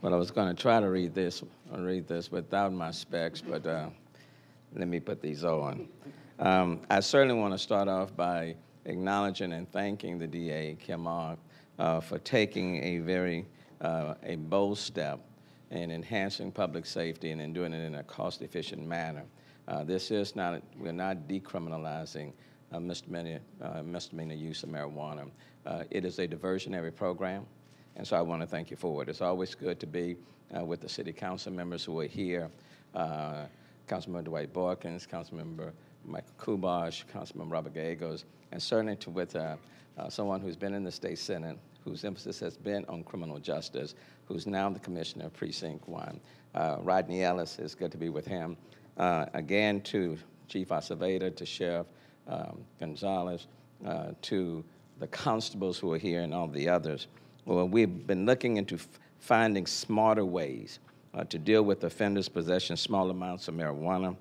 Well, I was going to try to read this without my specs, but let me put these on. I certainly want to start off by acknowledging and thanking the DA, Kim Ogg, for taking a very bold step in enhancing public safety and in doing it in a cost-efficient manner. We're not decriminalizing misdemeanor use of marijuana. It is a diversionary program, and so I want to thank you for it. It's always good to be with the city council members who are here, Councilmember Dwight Borkins, Councilmember Michael Kubosh, Councilmember Robert Gallegos, and certainly with someone who's been in the state senate, whose emphasis has been on criminal justice, who's now the commissioner of Precinct 1. Rodney Ellis, it's good to be with him. Again, to Chief Acevedo, to Sheriff Gonzalez, to the constables who are here and all the others. Well, we've been looking into finding smarter ways to deal with offenders possessing small amounts of marijuana.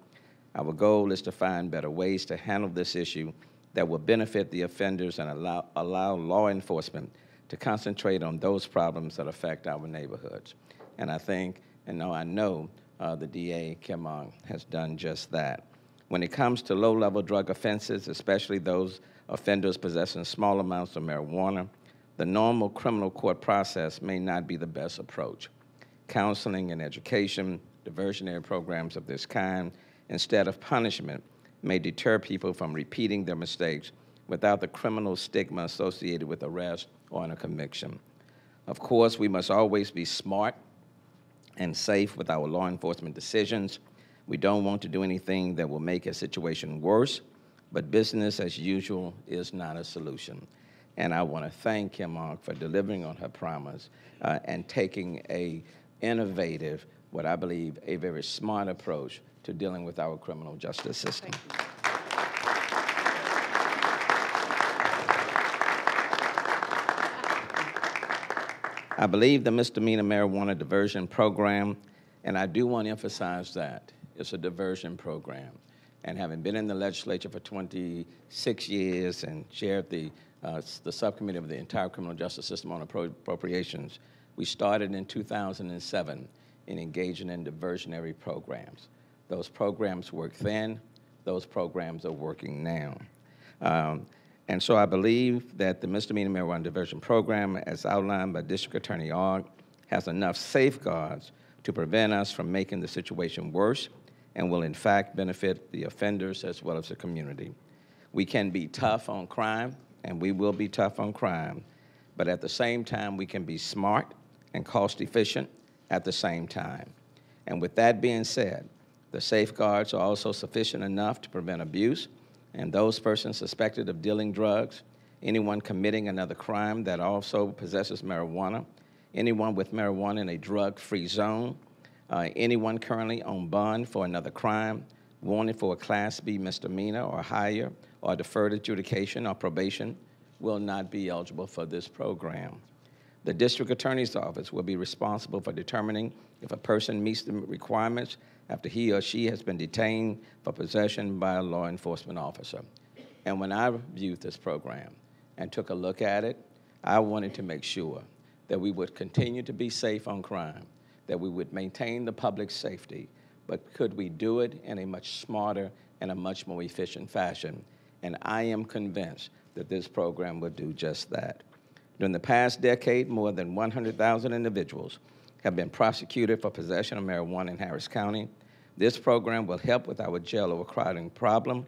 Our goal is to find better ways to handle this issue that will benefit the offenders and allow law enforcement to concentrate on those problems that affect our neighborhoods. And I know the DA, Kim Ogg, has done just that. When it comes to low-level drug offenses, especially those offenders possessing small amounts of marijuana, the normal criminal court process may not be the best approach. Counseling and education, diversionary programs of this kind, instead of punishment, may deter people from repeating their mistakes without the criminal stigma associated with arrest or a conviction. Of course, we must always be smart and safe with our law enforcement decisions. We don't want to do anything that will make a situation worse, but business as usual is not a solution. And I want to thank Kim Ogg for delivering on her promise and taking a innovative, what I believe, a very smart approach to dealing with our criminal justice system. I believe the Misdemeanor Marijuana Diversion Program, and I do want to emphasize that, it's a diversion program. And having been in the legislature for 26 years and chaired the subcommittee of the entire criminal justice system on appropriations, we started in 2007 in engaging in diversionary programs. Those programs worked then, those programs are working now. And so I believe that the Misdemeanor Marijuana Diversion Program, as outlined by District Attorney Ogg, has enough safeguards to prevent us from making the situation worse and will in fact benefit the offenders as well as the community. We can be tough on crime, and we will be tough on crime, but at the same time, we can be smart and cost efficient at the same time. And with that being said, the safeguards are also sufficient enough to prevent abuse, and those persons suspected of dealing drugs, anyone committing another crime that also possesses marijuana, anyone with marijuana in a drug-free zone, anyone currently on bond for another crime, wanted for a Class B misdemeanor or higher, or deferred adjudication or probation, will not be eligible for this program. The district attorney's office will be responsible for determining if a person meets the requirements after he or she has been detained for possession by a law enforcement officer. And when I viewed this program and took a look at it, I wanted to make sure that we would continue to be safe on crime, that we would maintain the public safety, but could we do it in a much smarter and a much more efficient fashion? And I am convinced that this program will do just that. During the past decade, more than 100,000 individuals have been prosecuted for possession of marijuana in Harris County. This program will help with our jail overcrowding problem,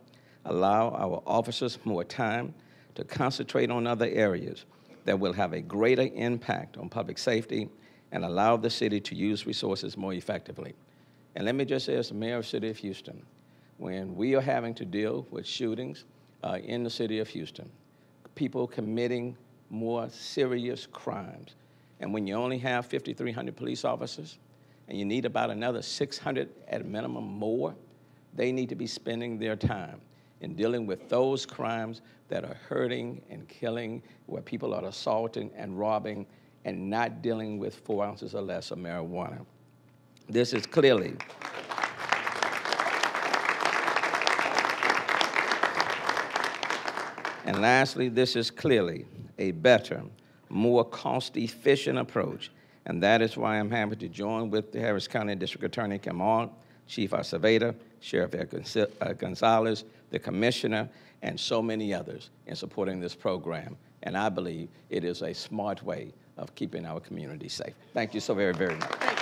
allow our officers more time to concentrate on other areas that will have a greater impact on public safety and allow the city to use resources more effectively. And let me just say, as the mayor of the city of Houston, when we are having to deal with shootings in the city of Houston, people committing more serious crimes, and when you only have 5,300 police officers, and you need about another 600 at minimum more, they need to be spending their time in dealing with those crimes that are hurting and killing, where people are assaulting and robbing, and not dealing with 4 ounces or less of marijuana. This is clearly and lastly, this is clearly a better, more cost-efficient approach And that is why I'm happy to join with the Harris County District Attorney Kamal, Chief Acevedo, Sheriff Gonzalez, the Commissioner, and so many others in supporting this program. And I believe it is a smart way of keeping our community safe. Thank you so very, very much.